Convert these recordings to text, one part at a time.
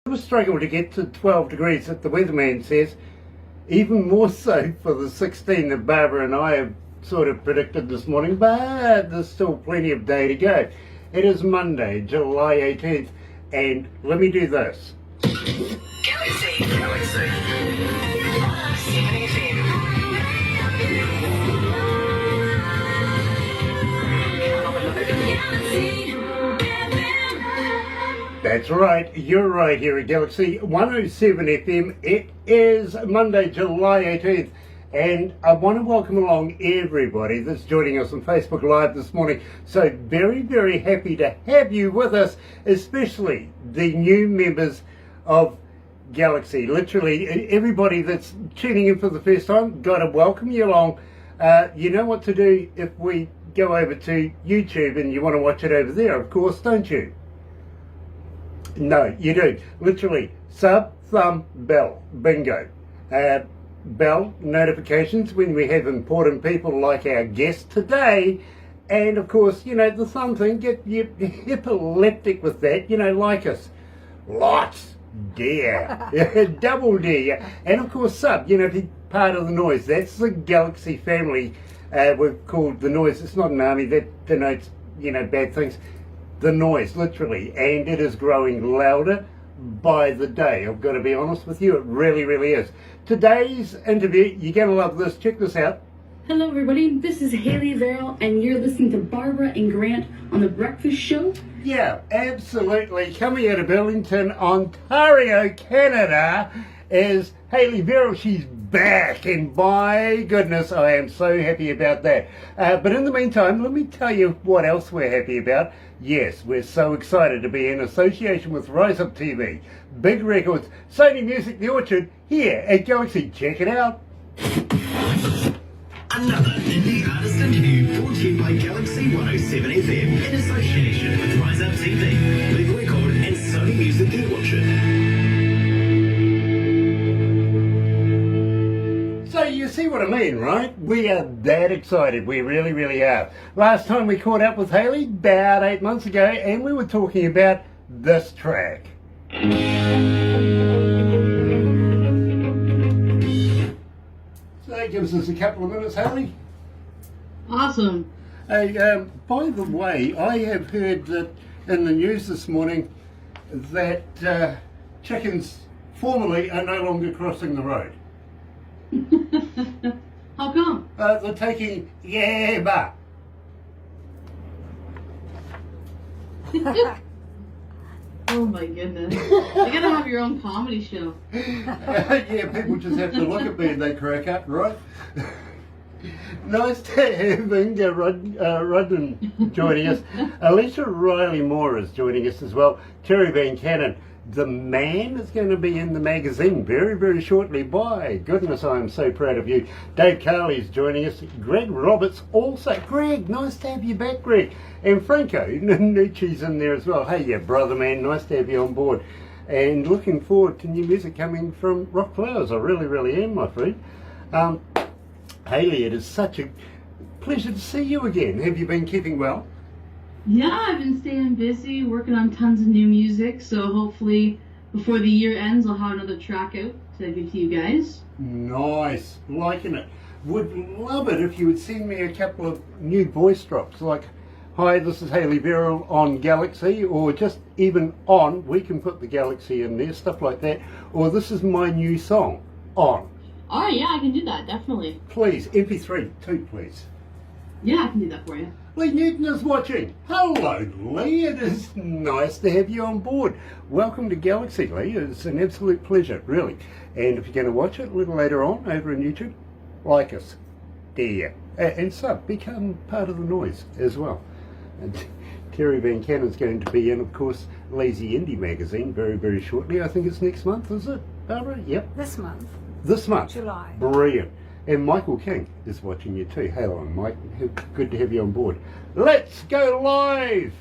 We struggle to get to 12 degrees that the weatherman says, even more so for the 16 that Barbara and I have sort of predicted this morning, but there's still plenty of day to go. It is Monday, July 18th, and let me do this. Galaxy 107fm. That's right, you're right here at Galaxy 107 FM. It is Monday, July 18th, and I want to welcome along everybody that's joining us on Facebook Live this morning. So very, very happy to have you with us, especially the new members of Galaxy. Literally everybody that's tuning in for the first time, got to welcome you along. You know what to do if we go over to YouTube and you want to watch it over there, of course, don't you? No, you do. Literally, sub, thumb, bell. Bingo. Bell notifications when we have important people like our guest today. And of course, you know, the thumb thing, get you epileptic with that, you know, like us. Lots. Dare. Double dare. And of course, sub, you know, be part of the noise. That's the Galaxy family. We've called the noise. It's not an army that denotes, you know, bad things. The noise, literally, and it is growing louder by the day. I've got to be honest with you, it really, really is. Today's interview, you're going to love this. Check this out. Hello, everybody. This is Hayley Verrall, and you're listening to Barbara and Grant on The Breakfast Show. Yeah, absolutely. Coming out of Burlington, Ontario, Canada, is Hayley Verrall. She's back, and by goodness, I am so happy about that. But in the meantime, let me tell you what else we're happy about. Yes, we're so excited to be in association with Rise Up TV, Big Records, Sony Music, The Orchard, here at Galaxy. Check it out. Another indie artist interview brought to you by Galaxy 107 FM in association with Rise Up TV, Big Record and Sony Music The Orchard. So you see what I mean, right? We are that excited. We really, really are. Last time we caught up with Hayley, about 8 months ago, and we were talking about this track. So that gives us a couple of minutes, Hayley. Awesome. Hey, by the way, I have heard that in the news this morning that chickens formerly are no longer crossing the road. How come? They're taking yabba. Oh my goodness. You gotta have your own comedy show. Yeah, people just have to look at me and they crack up, right? Nice to have Inga Rudden joining us. Alicia Riley Moore is joining us as well. Terry Van Cannon. The man is going to be in the magazine very, very shortly. By goodness, I am so proud of you. Dave Carley's joining us. Greg Roberts also. Greg, nice to have you back, Greg. And Franco Nucci's in there as well. Hey, yeah, brother man, nice to have you on board. And looking forward to new music coming from Rock Flowers. I really, really am, my friend. Hayley, it is such a pleasure to see you again. Have you been keeping well? Yeah, I've been staying busy, working on tons of new music, so hopefully before the year ends I'll have another track out to give to you guys. Nice, liking it. Would love it if you would send me a couple of new voice drops, like, hi, this is Hayley Verrall on Galaxy, or just even on, we can put the Galaxy in there, stuff like that, or this is my new song, on. Alright, yeah, I can do that, definitely. Please, MP3 too, please. Yeah, I can do that for you. Lee Newton is watching. Hello, Lee. It is nice to have you on board. Welcome to Galaxy, Lee. It's an absolute pleasure, really. And if you're going to watch it a little later on over on YouTube, like us, there. And sub, become part of the noise as well. And Terry Van Cannon's going to be in, of course, Lazy Indie magazine very, very shortly. I think it's next month, is it, Barbara? Yep. This month. This month. July. Brilliant. And Michael King is watching you too. Hello, Mike. Good to have you on board. Let's go live!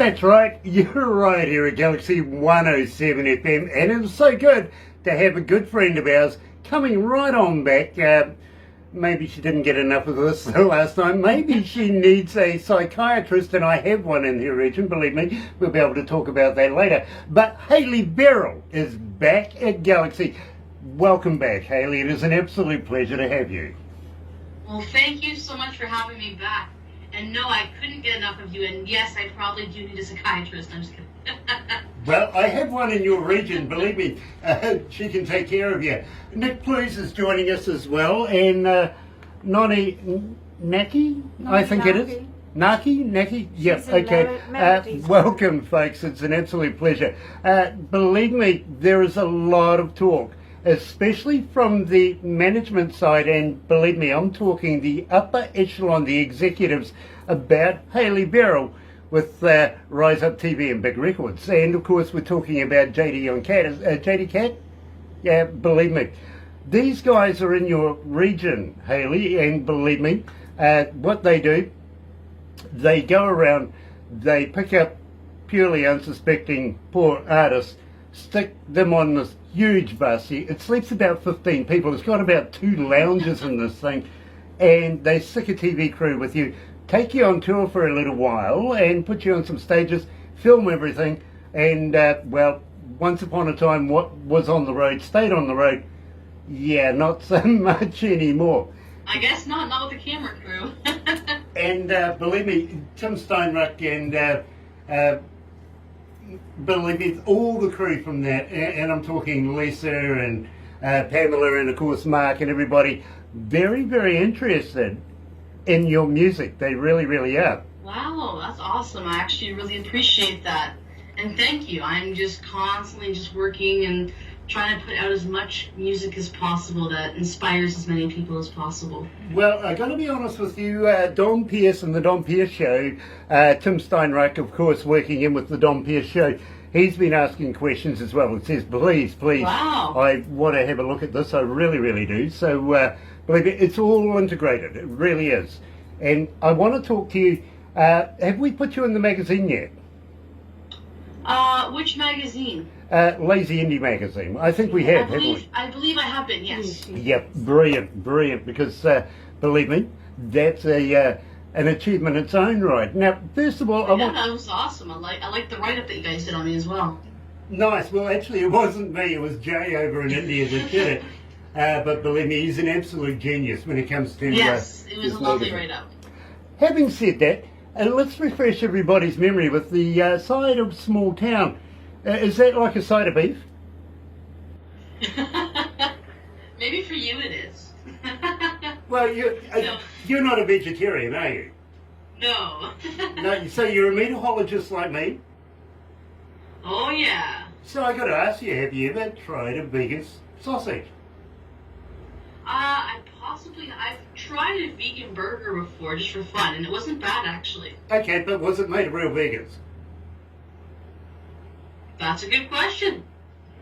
That's right, you're right here at Galaxy 107 FM, and it was so good to have a good friend of ours coming right on back. Maybe she didn't get enough of this the last time. Maybe she needs a psychiatrist, and I have one in her region, believe me. We'll be able to talk about that later. But Hayley Verrall is back at Galaxy. Welcome back, Hayley. It is an absolute pleasure to have you. Well, thank you so much for having me back. And no, I couldn't get enough of you. And yes, I probably do need a psychiatrist. I'm just kidding. Well, I have one in your region, believe me. She can take care of you. Nick Plews is joining us as well, and Naki, I think it is. Naki? Yes, okay. Welcome, folks. It's an absolute pleasure. Believe me, there is a lot of talk, especially from the management side, and believe me, I'm talking the upper echelon, the executives, about Hayley Verrall with Rise Up TV and Big Records. And of course, we're talking about JD on Cat. JD Cat? Yeah, believe me. These guys are in your region, Hayley, and believe me, what they do, they go around, they pick up purely unsuspecting poor artists, stick them on this huge bus. It sleeps about 15 people. It's got about 2 lounges in this thing, and they stick a TV crew with you, take you on tour for a little while, and put you on some stages, film everything, and, well, once upon a time, what was on the road stayed on the road. Yeah, not so much anymore. I guess not with the camera crew. And believe me, Tim Steinruck and believe me, all the crew from that, and I'm talking Lisa and Pamela and of course Mark and everybody, very, very interested in your music. They really, really are. Wow, that's awesome. I actually really appreciate that. And thank you. I'm just constantly just working and trying to put out as much music as possible that inspires as many people as possible. Well, I'm going to be honest with you, Don Pierce and the Don Pierce Show, Tim Steinreich, of course, working in with the Don Pierce Show, he's been asking questions as well. It says, please, wow. I want to have a look at this. I really, really do. So, believe me, it's all integrated. It really is. And I want to talk to you. Have we put you in the magazine yet? Which magazine? Lazy Indie Magazine. I think we have, haven't we? I believe I have been, yes. Yep, brilliant, because believe me, that's an achievement in its own right. Now, first of all, that was awesome. I like the write-up that you guys did on me as well. Nice. Well, actually, it wasn't me. It was Jay over in India that did it. But believe me, he's an absolute genius when it comes to... Yes, it was a lovely write-up. Having said that, let's refresh everybody's memory with the side of Small Town. Is that like a side of beef? Maybe for you it is. Well, you're not a vegetarian, are you? No. No. So you're a meatologist like me? Oh, yeah. So I got to ask you, have you ever tried a vegan sausage? I've tried a vegan burger before just for fun, and it wasn't bad actually. Okay, but was it made of real vegans? That's a good question.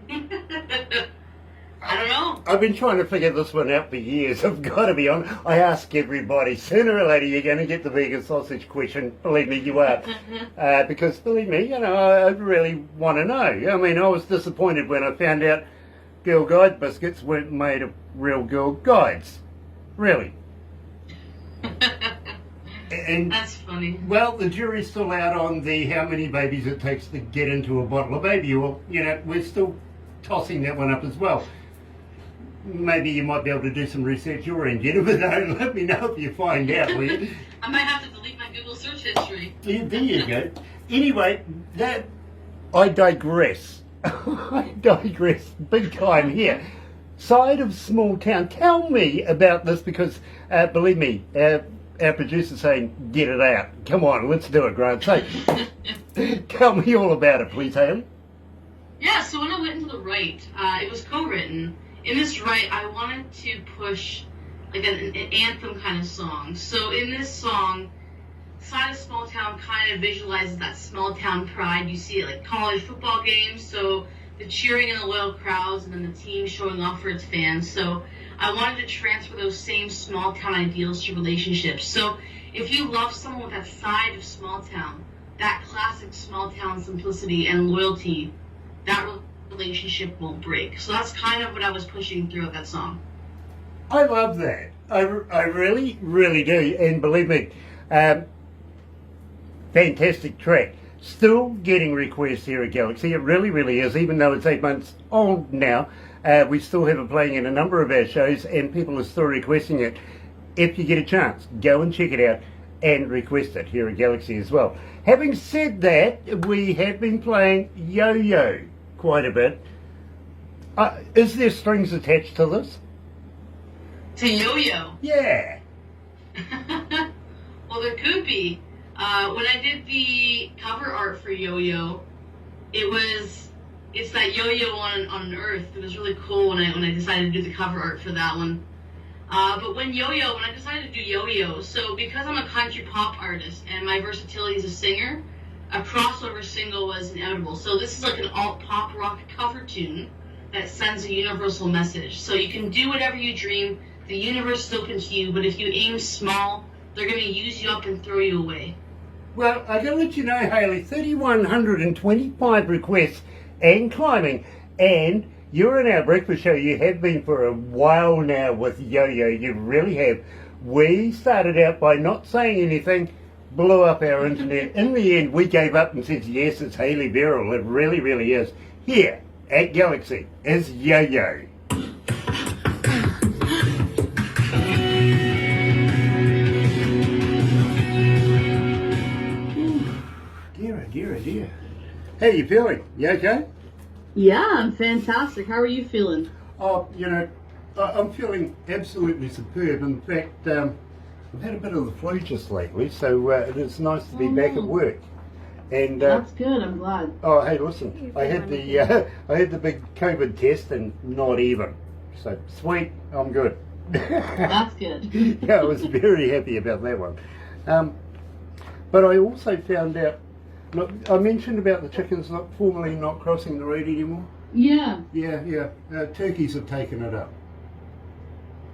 I don't know. I've been trying to figure this one out for years. I've got to be honest. I ask everybody, sooner or later you're going to get the vegan sausage question. Believe me, you are. Because believe me, I really want to know. I mean, I was disappointed when I found out Girl Guide biscuits weren't made of real Girl Guides. Really. And, that's funny. Well, the jury's still out on the how many babies it takes to get into a bottle of baby oil. We're still tossing that one up as well. Maybe you might be able to do some research your end. You never know. Let me know if you find out, will you? I might have to delete my Google search history. Yeah, there you go. Anyway, I digress. I digress big time here. Side of Small Town. Tell me about this because, believe me, our producer's saying, get it out. Come on, let's do it, Grant. So, tell me all about it, please, Hayley. Yeah, so when I went into the write, it was co-written. In this write, I wanted to push like an anthem kind of song. So in this song, Side of Small Town kind of visualizes that small town pride. You see it like college football games, so the cheering and the loyal crowds, and then the team showing off for its fans. So I wanted to transfer those same small town ideals to relationships. So if you love someone with that side of small town, that classic small town simplicity and loyalty, that relationship won't break. So that's kind of what I was pushing throughout that song. I love that. I really, really do. And believe me, fantastic track. Still getting requests here at Galaxy. It really, really is. Even though it's 8 months old now, we still have it playing in a number of our shows and people are still requesting it. If you get a chance, go and check it out and request it here at Galaxy as well. Having said that, we have been playing Yo-Yo quite a bit. Is there strings attached to this? To Yo-Yo? Yeah. Well, there could be. When I did the cover art for Yo-Yo, it's that Yo-Yo on Earth. It was really cool when I decided to do the cover art for that one. But when I decided to do Yo-Yo, so because I'm a country pop artist and my versatility as a singer, a crossover single was inevitable. So this is like an alt pop rock cover tune that sends a universal message. So you can do whatever you dream, the universe is open to you, but if you aim small, they're going to use you up and throw you away. Well, I gotta let you know, Hayley, 3,125 requests and climbing, and you're in our breakfast show. You have been for a while now with Yo-Yo. You really have. We started out by not saying anything, blew up our internet. In the end, we gave up and said, yes, it's Hayley Verrall. It really, really is. Here at Galaxy is Yo-Yo. Dear. How are you feeling? You okay? Yeah, I'm fantastic. How are you feeling? Oh, I'm feeling absolutely superb. In fact, I've had a bit of the flu just lately, so it's nice to be back at work. And that's good. I'm glad. Oh, hey, listen, I had the big COVID test and not even. So sweet, I'm good. That's good. Yeah, I was very happy about that one. But I also found out. Look, I mentioned about the chickens formerly not crossing the road anymore. Yeah. Yeah. Turkeys have taken it up.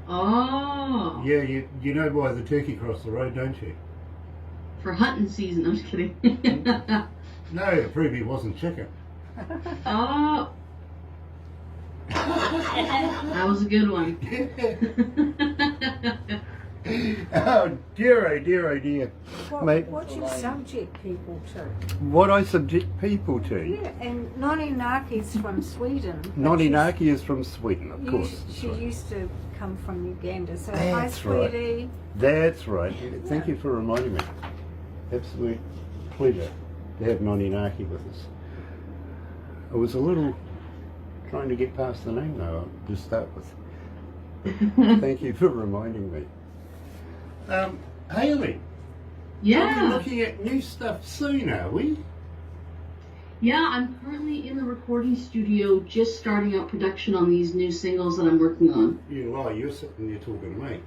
Oh. Yeah, you know why the turkey crossed the road, don't you? For hunting season. I'm just kidding. No, to prove he wasn't chicken. Oh. That was a good one. Oh dear. Mate, What you subject people to. what I subject people to. Yeah, and Noninaki's from Sweden. but Noninaki is from Sweden, of she's- course. She used to come from Uganda. So That's hi, right. sweetie. That's right. Thank you for reminding me. Absolute pleasure to have Noninaki with us. I was a little trying to get past the name though, to start with. Thank you for reminding me. Hayley, are we Yeah. looking at new stuff soon, are we? Yeah, I'm currently in the recording studio just starting out production on these new singles that I'm working on. You lie, you're sitting there talking to me.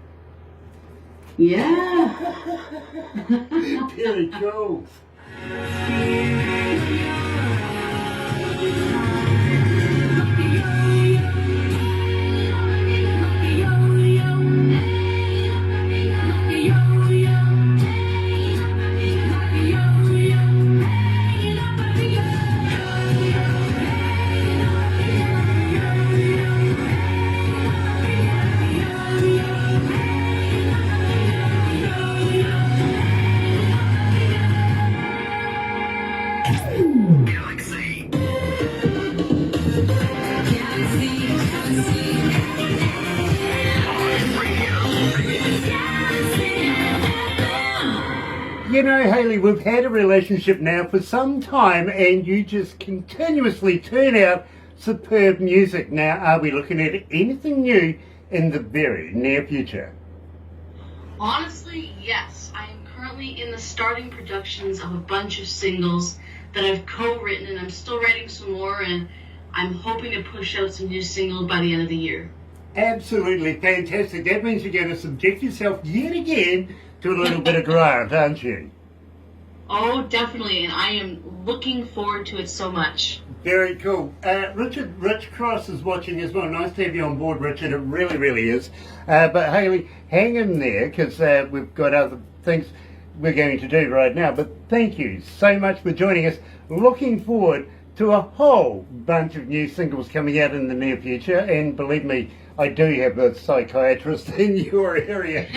Yeah. Very cool. Galaxy. You know, Hayley, we've had a relationship now for some time and you just continuously turn out superb music. Now, are we looking at anything new in the very near future? Honestly, yes. I am currently in the starting productions of a bunch of singles that I've co-written, and I'm still writing some more, and I'm hoping to push out some new singles by the end of the year. Absolutely fantastic. That means you're going to subject yourself yet again to a little bit of Grant, aren't you? Oh, definitely, and I am looking forward to it so much. Very cool. Rich Cross is watching as well. Nice to have you on board, Richard. It really, really is. But Hayley, hang in there because we've got other things. we're going to do right now. But thank you so much for joining us. Looking forward to a whole bunch of new singles coming out in the near future. And believe me, I do have a psychiatrist in your area.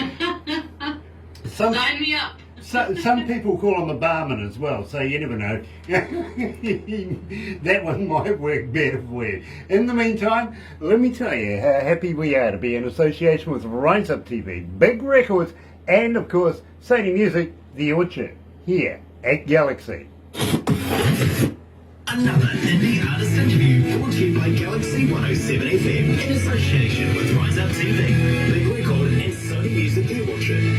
Sign me up. Some people call him a barman as well, so you never know. That one might work better for you. In the meantime, let me tell you how happy we are to be in association with Rise Up TV, Big Records, and of course, Sony Music, The Orchard, here at Galaxy. Another indie artist interview brought to you by Galaxy 107 FM in association with Rise Up TV, Big Record, and Sony Music The Orchard.